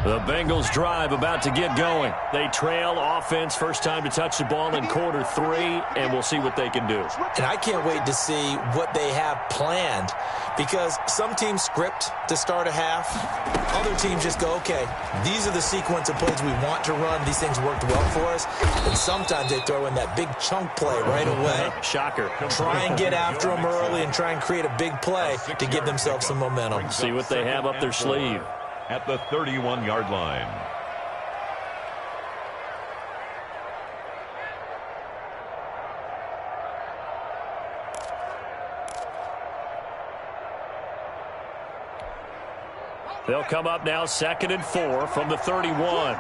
The Bengals drive about to get going. They trail offense, first time to touch the ball in quarter 3, and we'll see what they can do. And I can't wait to see what they have planned, because some teams script to start a half. Other teams just go, okay, these are the sequence of plays we want to run. These things worked well for us. And sometimes they throw in that big chunk play right away. Shocker. Try and get after them early and try and create a big play to give themselves some momentum. See what they have up their sleeve. At the 31-yard line. They'll come up now 2nd and 4 from the 31.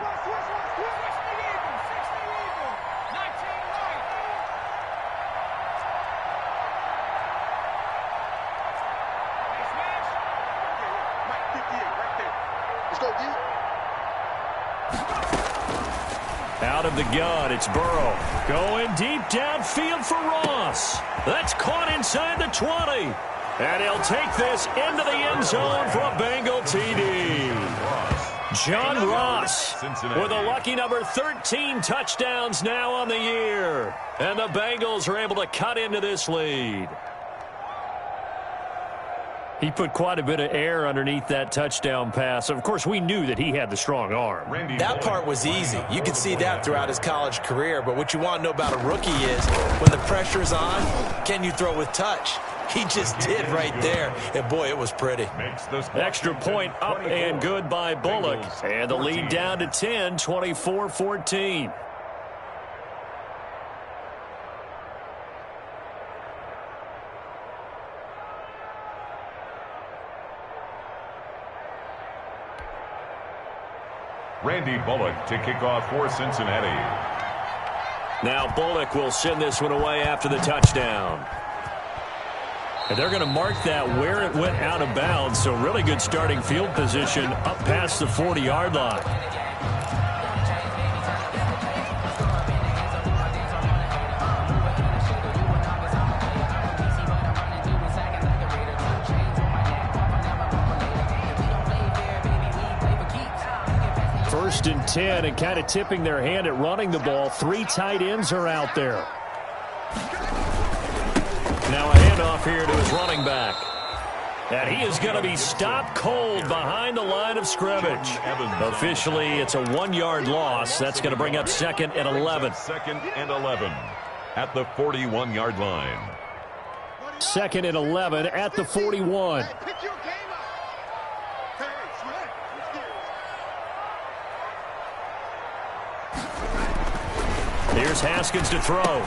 Out of the gun, it's Burrow. Going deep downfield for Ross. That's caught inside the 20. And he'll take this into the end zone for a Bengal TD. John Ross with a lucky number 13 touchdowns now on the year. And the Bengals are able to cut into this lead. He put quite a bit of air underneath that touchdown pass. Of course, we knew that he had the strong arm. That part was easy. You could see that throughout his college career. But what you want to know about a rookie is when the pressure's on, can you throw with touch? He just did right there. And, boy, it was pretty. Extra point up and good by Bullock. And the lead down to 10, 24-14. Randy Bullock to kick off for Cincinnati. Now Bullock will send this one away after the touchdown. And they're going to mark that where it went out of bounds, so really good starting field position up past the 40-yard line. First and 10, and kind of tipping their hand at running the ball. 3 tight ends are out there. Now a handoff here to his running back. And he is going to be stopped cold behind the line of scrimmage. Officially, it's a 1-yard loss. That's going to bring up 2nd and 11. 2nd and 11 at the 41-yard line. 2nd and 11 at the 41. Here's Haskins to throw.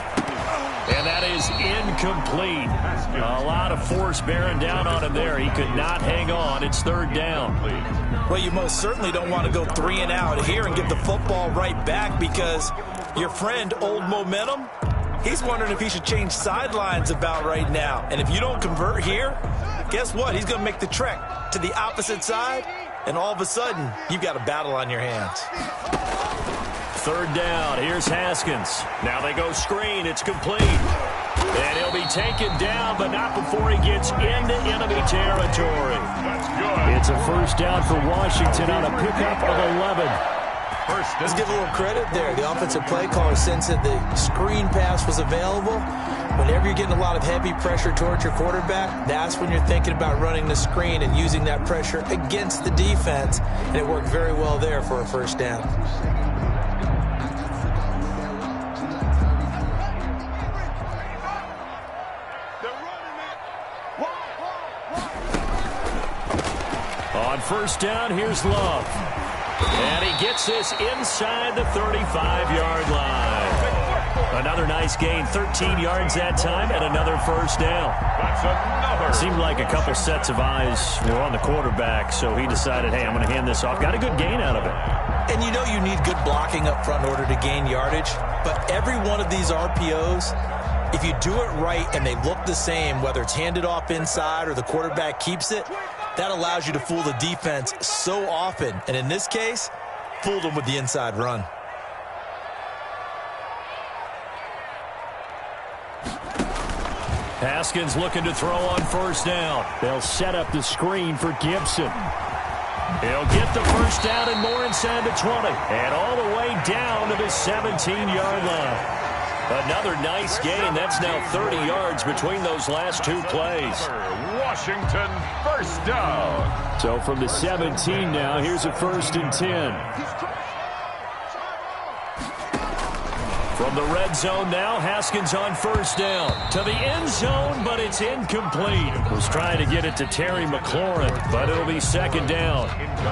And that is incomplete. A lot of force bearing down on him there. He could not hang on. It's 3rd down. Well, you most certainly don't want to go 3 and out here and give the football right back, because your friend, Old Momentum, he's wondering if he should change sidelines about right now. And if you don't convert here, guess what? He's going to make the trek to the opposite side, and all of a sudden, you've got a battle on your hands. 3rd down. Here's Haskins. Now they go screen. It's complete. And he'll be taken down, but not before he gets into enemy territory. That's good. It's a 1st down for Washington on a pickup of 11. Let's give a little credit there. The offensive play caller sensed that the screen pass was available. Whenever you're getting a lot of heavy pressure towards your quarterback, that's when you're thinking about running the screen and using that pressure against the defense. And it worked very well there for a 1st down. On 1st down, here's Love. And he gets this inside the 35-yard line. Another nice gain, 13 yards that time, and another 1st down. That's another. Seemed like a couple sets of eyes were on the quarterback, so he decided, hey, I'm going to hand this off. Got a good gain out of it. And you know you need good blocking up front in order to gain yardage, but every one of these RPOs, if you do it right and they look the same, whether it's handed off inside or the quarterback keeps it, that allows you to fool the defense so often. And in this case, fooled them with the inside run. Haskins looking to throw on 1st down. They'll set up the screen for Gibson. He'll get the first down and more inside the 20. And all the way down to the 17-yard line. Another nice gain. That's now 30 yards between those last two plays. Washington, first down. So from the 17 now, here's a 1st and 10. From the red zone now, Haskins on 1st down. To the end zone, but it's incomplete. Was trying to get it to Terry McLaurin, but it'll be 2nd down.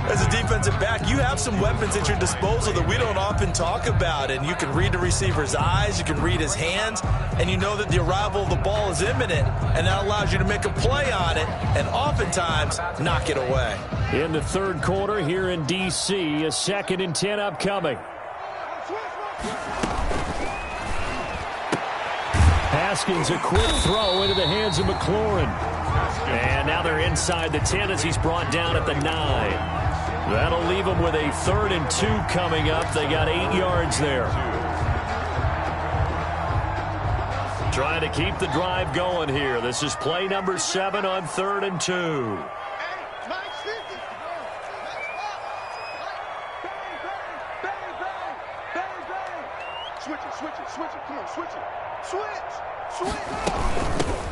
As a defensive back, you have some weapons at your disposal that we don't often talk about. And you can read the receiver's eyes, you can read his hands, and you know that the arrival of the ball is imminent. And that allows you to make a play on it and oftentimes knock it away. In the 3rd quarter here in D.C., a 2nd and 10 upcoming. Haskins, a quick throw into the hands of McLaurin. And now they're inside the 10 as he's brought down at the 9. That'll leave them with a 3rd and 2 coming up. They got 8 yards there. Trying to keep the drive going here. This is play number 7 on 3rd and 2.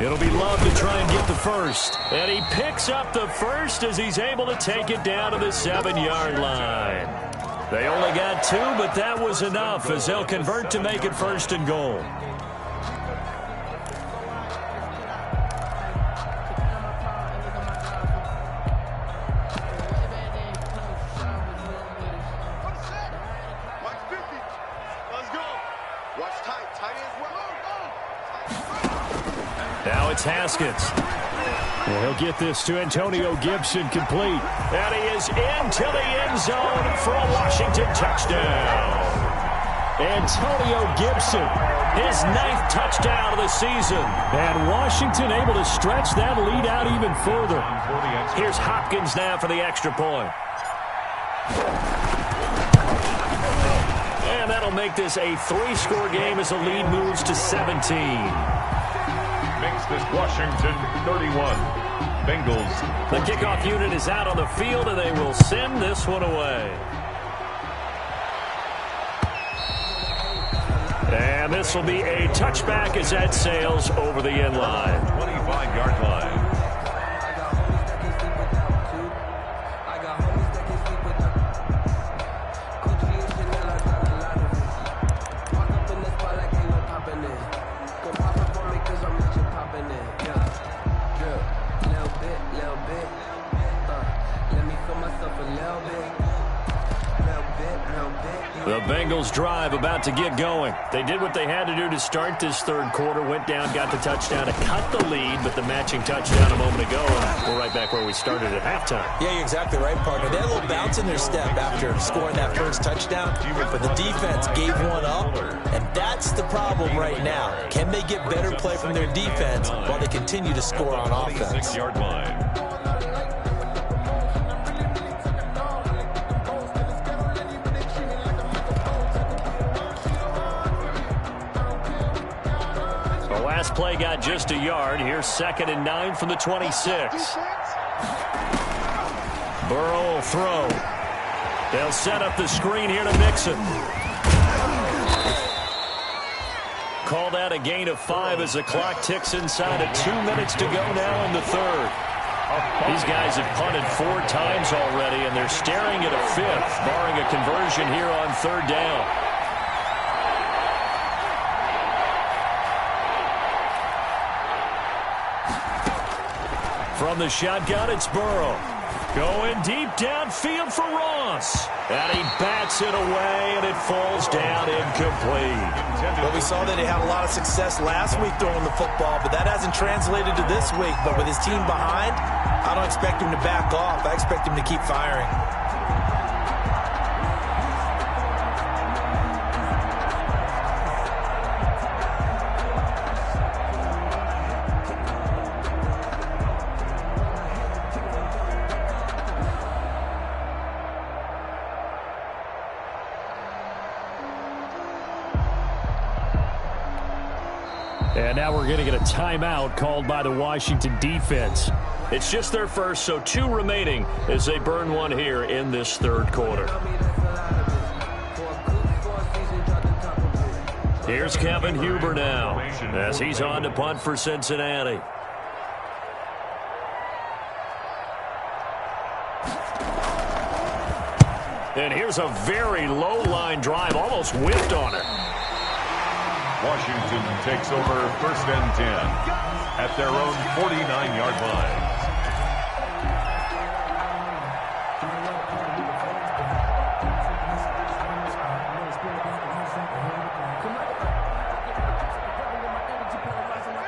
It'll be Love to try and get the first. And he picks up the first as he's able to take it down to the 7-yard line. They only got 2, but that was enough as they'll convert to make it 1st and goal. Now it's Haskins. Well, he'll get this to Antonio Gibson complete. And he is into the end zone for a Washington touchdown. Antonio Gibson, his 9th touchdown of the season. And Washington able to stretch that lead out even further. Here's Hopkins now for the extra point. And that'll make this a 3-score game as the lead moves to 17. Makes this Washington 31. Bengals. The kickoff unit is out on the field, and they will send this one away. And this will be a touchback as that sails over the end line. 25-yard line. The Bengals drive about to get going. They did what they had to do to start this 3rd quarter. Went down, got the touchdown to cut the lead, but the matching touchdown a moment ago, and we're right back where we started at halftime. Yeah, you're exactly right, partner. They had a little bounce in their step after scoring that first touchdown, but the defense gave one up, and that's the problem right now. Can they get better play from their defense while they continue to score on offense? 26-yard line. Last play got just a yard. Here's 2nd and 9 from the 26. Burrow will throw. They'll set up the screen here to Mixon. Call that a gain of 5 as the clock ticks inside of 2 minutes to go now in the 3rd. These guys have punted 4 times already, and they're staring at a 5th, barring a conversion here on 3rd down. From the shotgun, it's Burrow. Going deep downfield for Ross. And he bats it away, and it falls down incomplete. Well, we saw that he had a lot of success last week throwing the football, but that hasn't translated to this week. But with his team behind, I don't expect him to back off. I expect him to keep firing. And now we're going to get a timeout called by the Washington defense. It's just their first, so 2 remaining as they burn one here in this third quarter. Here's Kevin Huber now as he's on to punt for Cincinnati. And here's a very low-line drive, almost whipped on it. Washington takes over 1st and 10 at their own 49-yard line.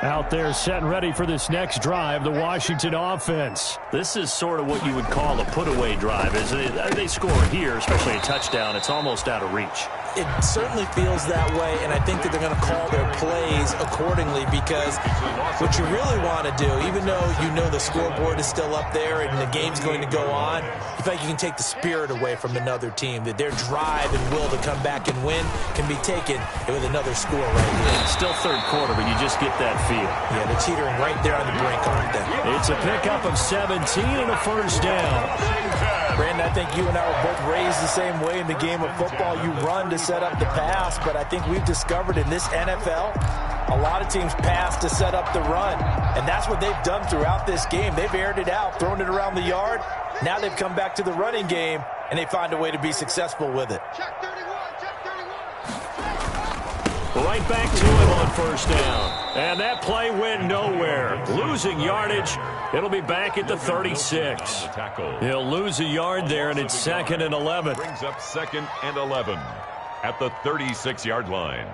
Out there set and ready for this next drive, the Washington offense. This is sort of what you would call a put-away drive, isn't it? They score here, especially a touchdown. It's almost out of reach. It certainly feels that way, and I think that they're going to call their plays accordingly because what you really want to do, even though you know the scoreboard is still up there and the game's going to go on, you feel like you can take the spirit away from another team, that their drive and will to come back and win can be taken with another score right here. Still third quarter, but you just get that feel. Yeah, they're teetering right there on the brink, aren't they? It's a pickup of 17 and a first down. Brandon, I think you and I were both raised the same way in the game of football. You run to set up the pass, but I think we've discovered in this NFL, a lot of teams pass to set up the run, and that's what they've done throughout this game. They've aired it out, thrown it around the yard. Now they've come back to the running game, and they find a way to be successful with it. Right back to him on first down. And that play went nowhere. Losing yardage. It'll be back at the 36. He'll lose a yard there, and it's 2nd and 11. Brings up 2nd and 11 at the 36-yard line.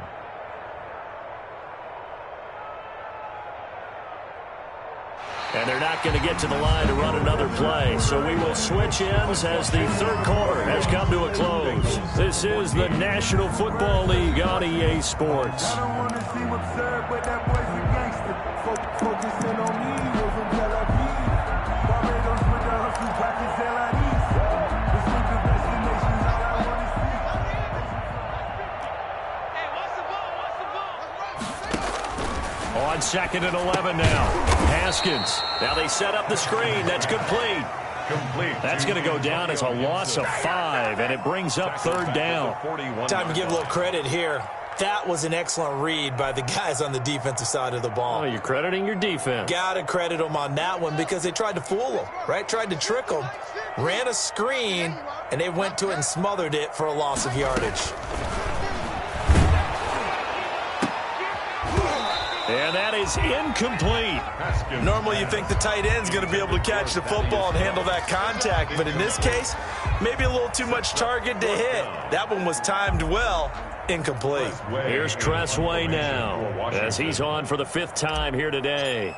And they're not going to get to the line to run another play. So we will switch ends as the third quarter has come to a close. This is the National Football League on EA Sports. I don't want to seem absurd, but that boy's a gangster. Focusing on me, was from Tel Aviv. Barbados with the hustle, practice LIDs. The sleeping destinations, all I want to see. Hey, what's the ball? On 2nd and 11 now. Haskins. Now they set up the screen. That's complete. That's going to go down as a loss of 5, and it brings up 3rd down. Time to give a little credit here. That was an excellent read by the guys on the defensive side of the ball. Oh, you're crediting your defense. Got to credit them on that one because they tried to fool them, right? Tried to trick them. Ran a screen, and they went to it and smothered it for a loss of yardage. And that is incomplete. Normally you think the tight end's going to be able to catch the football and handle that contact, but in this case, maybe a little too much target to hit. That one was timed well. Incomplete. Here's Tressway now as he's on for the 5th time here today.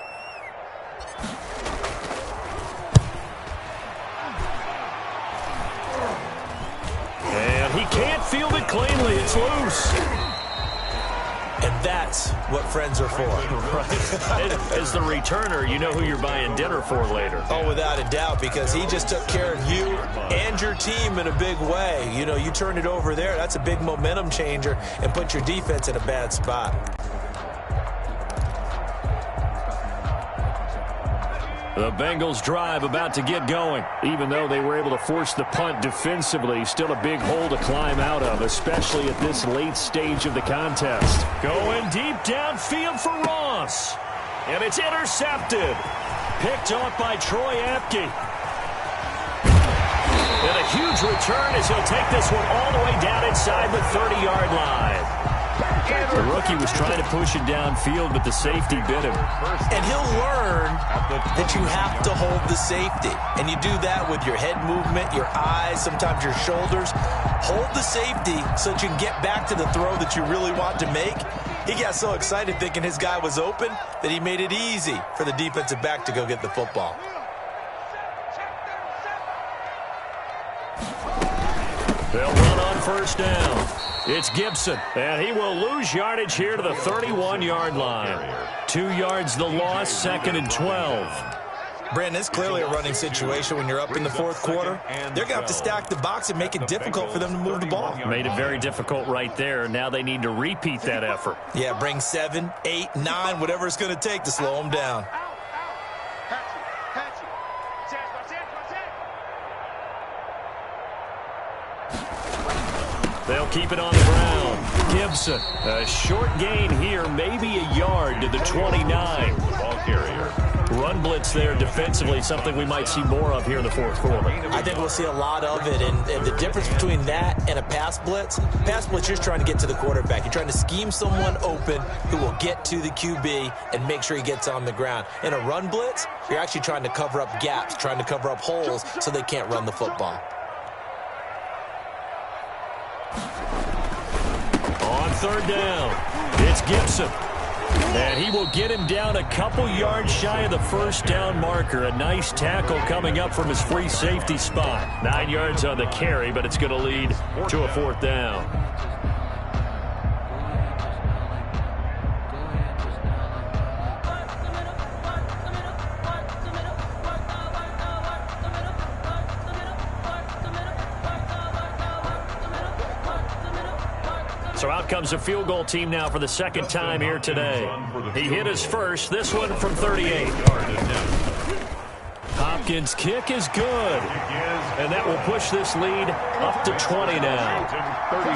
And he can't field it cleanly. It's loose. And that's what friends are for. As the returner, you know who you're buying dinner for later. Oh, without a doubt, because he just took care of you and your team in a big way. You know, you turn it over there, that's a big momentum changer and put your defense in a bad spot. The Bengals drive about to get going. Even though they were able to force the punt defensively, still a big hole to climb out of, especially at this late stage of the contest. Going deep downfield for Ross. And it's intercepted. Picked off by Troy Apke. And a huge return as he'll take this one all the way down inside the 30-yard line. The rookie was trying to push it downfield, but the safety bit him. And he'll learn that you have to hold the safety. And you do that with your head movement, your eyes, sometimes your shoulders. Hold the safety so that you can get back to the throw that you really want to make. He got so excited thinking his guy was open that he made it easy for the defensive back to go get the football. They'll run on first down. It's Gibson, and he will lose yardage here to the 31-yard line. 2 yards the loss, 2nd and 12. Brandon, it's clearly a running situation when you're up in the fourth quarter. They're going to have to stack the box and make it difficult for them to move the ball. Made it very difficult right there. Now they need to repeat that effort. Yeah, bring 7, 8, 9, whatever it's going to take to slow them down. They'll keep it on the ground. Gibson, a short gain here, maybe a yard to the 29. Ball carrier. Run blitz there defensively, something we might see more of here in the fourth quarter. I think we'll see a lot of it, and the difference between that and a pass blitz, you're just trying to get to the quarterback. You're trying to scheme someone open who will get to the QB and make sure he gets on the ground. In a run blitz, you're actually trying to cover up gaps, trying to cover up holes so they can't run the football. On third down, it's Gibson. And he will get him down a couple yards shy of the first down marker. A nice tackle coming up from his free safety spot. 9 yards on the carry, but it's going to lead to a fourth down. So out comes a field goal team now for the second time here today. He hit his first, this one from 38. Hopkins' kick is good. And that will push this lead up to 20 now.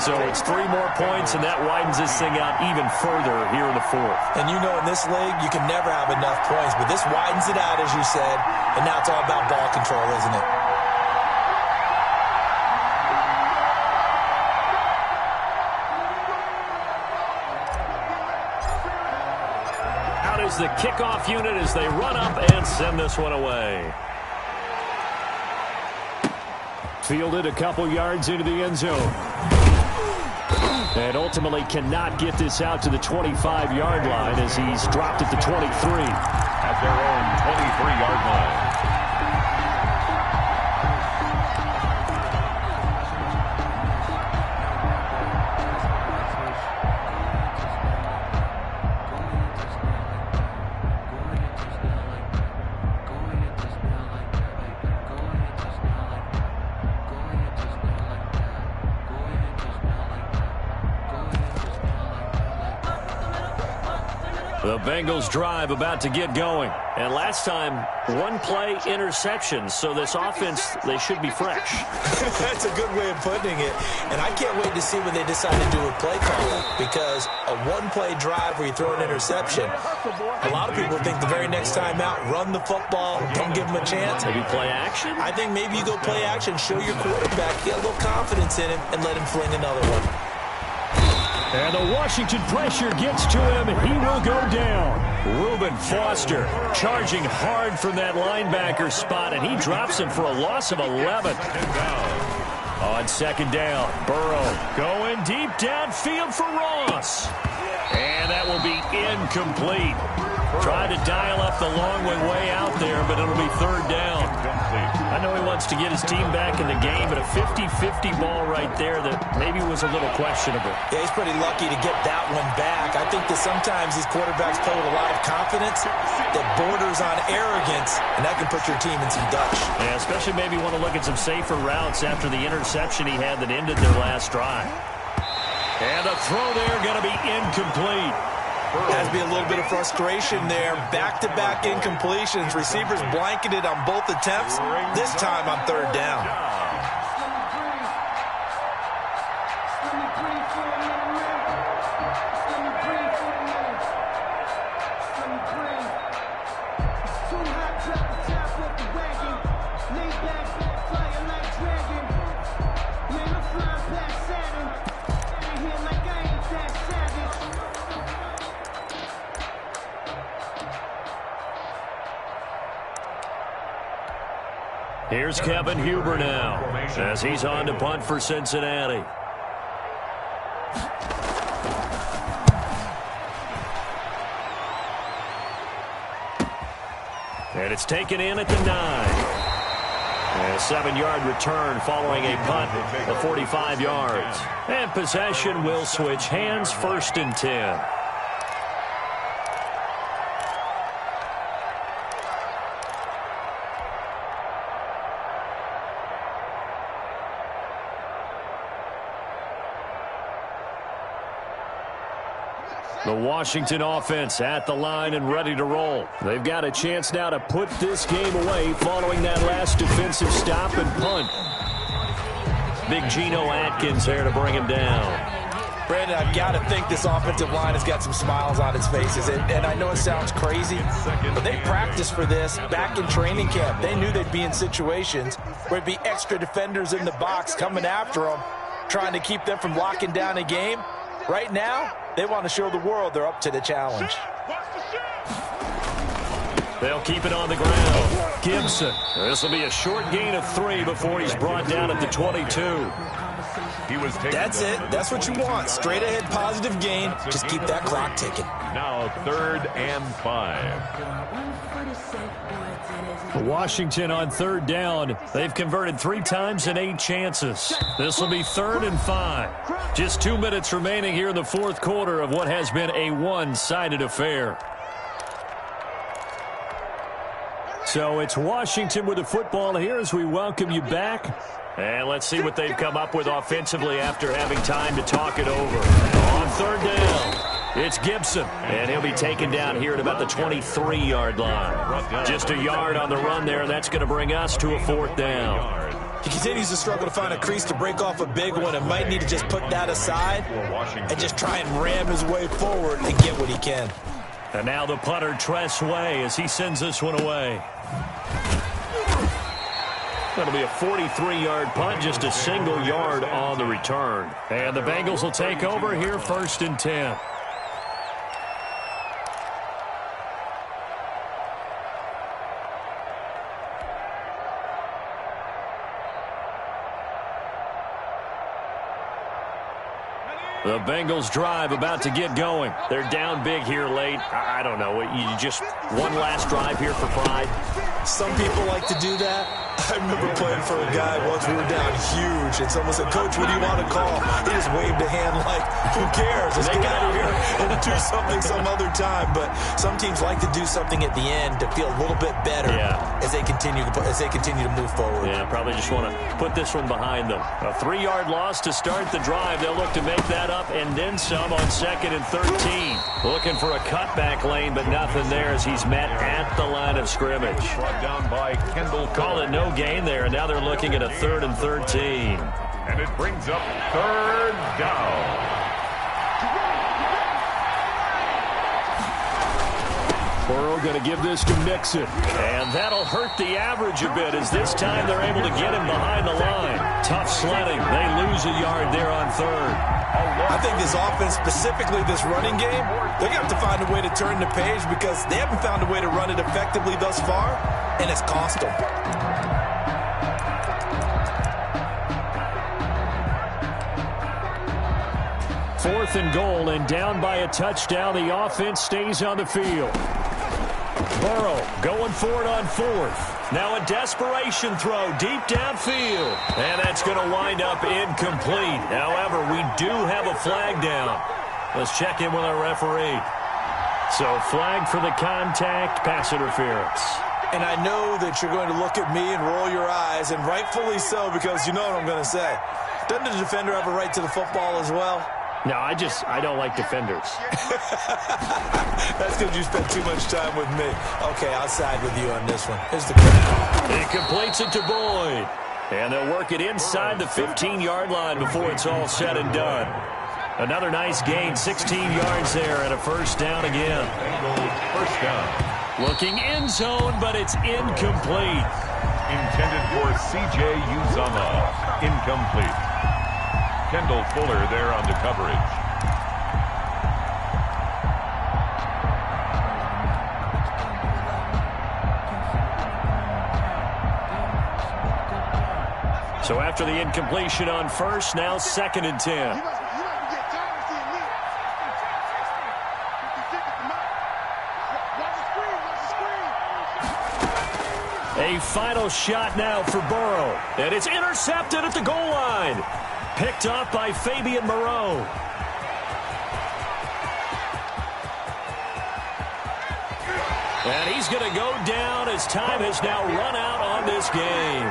So it's 3 more points, and that widens this thing out even further here in the fourth. And you know in this league, you can never have enough points, but this widens it out, as you said, and now it's all about ball control, isn't it? Is the kickoff unit as they run up and send this one away. Fielded a couple yards into the end zone. And ultimately cannot get this out to the 25-yard line as he's dropped at the 23. At their own 23-yard line. The Bengals drive about to get going. And last time, 1 play interception. So this offense, they should be fresh. That's a good way of putting it. And I can't wait to see when they decide to do a play calling. Because a 1-play drive where you throw an interception, a lot of people think the very next time out, run the football, don't give them a chance. Maybe play action? I think maybe you go play action, show your quarterback, get a little confidence in him, and let him fling another one. And the Washington pressure gets to him. He will go down. Reuben Foster charging hard from that linebacker spot, and he drops him for a loss of 11. On second down, Burrow going deep downfield for Ross. And that will be incomplete. Tried to dial up the long way out there, but it'll be third down. I know he wants to get his team back in the game, but a 50-50 ball right there that maybe was a little questionable. Yeah, he's pretty lucky to get that one back. I think that sometimes these quarterbacks play with a lot of confidence that borders on arrogance, and that can put your team in some Dutch. Yeah, especially maybe want to look at some safer routes after the interception he had that ended their last drive. And a throw there going to be incomplete. Has to be a little bit of frustration there. Back-to-back incompletions. Receivers blanketed on both attempts. This time on third down. Here's Kevin Huber now as he's on to punt for Cincinnati. And it's taken in at the 9. And a 7-yard return following a punt of 45 yards. And possession will switch hands, 1st and 10. The Washington offense at the line and ready to roll. They've got a chance now to put this game away following that last defensive stop and punt. Big Geno Atkins there to bring him down. Brandon, I've got to think this offensive line has got some smiles on its faces. And I know it sounds crazy, but they practiced for this back in training camp. They knew they'd be in situations where it'd be extra defenders in the box coming after them, trying to keep them from locking down a game. Right now, they want to show the world they're up to the challenge. They'll keep it on the ground. Gibson. This will be a short gain of 3 before he's brought down at the 22. That's it. That's what you want. Straight ahead positive gain. Just keep that clock ticking. Now 3rd and 5. Washington on 3rd down. They've converted 3 times in 8 chances. This will be 3rd and 5. Just 2 minutes remaining here in the 4th quarter of what has been a one-sided affair. So it's Washington with the football here as we welcome you back. And let's see what they've come up with offensively after having time to talk it over. On 3rd down, it's Gibson. And he'll be taken down here at about the 23-yard line. Just a yard on the run there, and that's going to bring us to a 4th down. He continues to struggle to find a crease to break off a big one and might need to just put that aside and just try and ram his way forward and get what he can. And now the punter, Tress Way, as he sends this one away. That'll be a 43-yard punt, just a single yard on the return. And the Bengals will take over here 1st and 10. The Bengals drive about to get going. They're down big here late. I don't know. You just one last drive here for pride. Some people like to do that. I remember playing for a guy once. We were down huge, and someone said, "Coach, what do you want to call?" He just waved a hand like, "Who cares? Let's get out of here and do something some other time." But some teams like to do something at the end to feel a little bit better as they continue to move forward. Yeah, probably just want to put this one behind them. A 3-yard loss to start the drive. They'll look to make that up and then some on 2nd and 13. Looking for a cutback lane, but nothing there as he's met at the line of scrimmage. Brought down by Kendall. Call it no gain there, and now they're looking at a 3rd and 13. And it brings up 3rd down. Burrow going to give this to Mixon. And that'll hurt the average a bit as this time they're able to get him behind the line. Tough sledding. They lose a yard there on 3rd. I think this offense, specifically this running game, they're going to have to find a way to turn the page because they haven't found a way to run it effectively thus far, and it's cost them. Fourth and goal, and down by a touchdown. The offense stays on the field. Burrow going for it on 4th. Now a desperation throw deep downfield. And that's going to wind up incomplete. However, we do have a flag down. Let's check in with our referee. So flag for the contact, pass interference. And I know that you're going to look at me and roll your eyes, and rightfully so, because you know what I'm going to say. Doesn't the defender have a right to the football as well? No, I don't like defenders. That's because you spent too much time with me. Okay, I'll side with you on this one. Here's the crowd. He completes it to Boyd. And they'll work it inside the 15-yard line before it's all said and done. Another nice gain, 16 yards there, and a 1st down again. 1st down. Looking end zone, but it's incomplete. Intended for C.J. Uzomah. Incomplete. Kendall Fuller there on the coverage. So after the incompletion on 1st, now 2nd and 10. A final shot now for Burrow. And it's intercepted at the goal line. Picked up by Fabian Moreau. And he's going to go down as time has now run out on this game.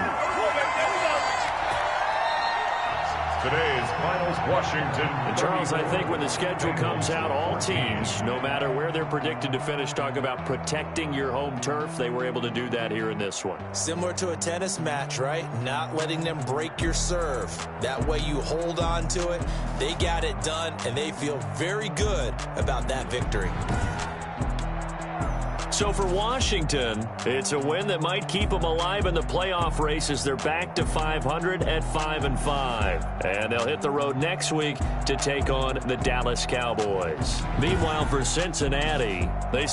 today's finals, Washington. And Charles, I think when the schedule comes out, all teams, no matter where they're predicted to finish, talk about protecting your home turf. They were able to do that here in this one. Similar to a tennis match, right? Not letting them break your serve. That way you hold on to it. They got it done, and they feel very good about that victory. So for Washington, it's a win that might keep them alive in the playoff race as they're back to 500 at 5-5. And they'll hit the road next week to take on the Dallas Cowboys. Meanwhile, for Cincinnati, they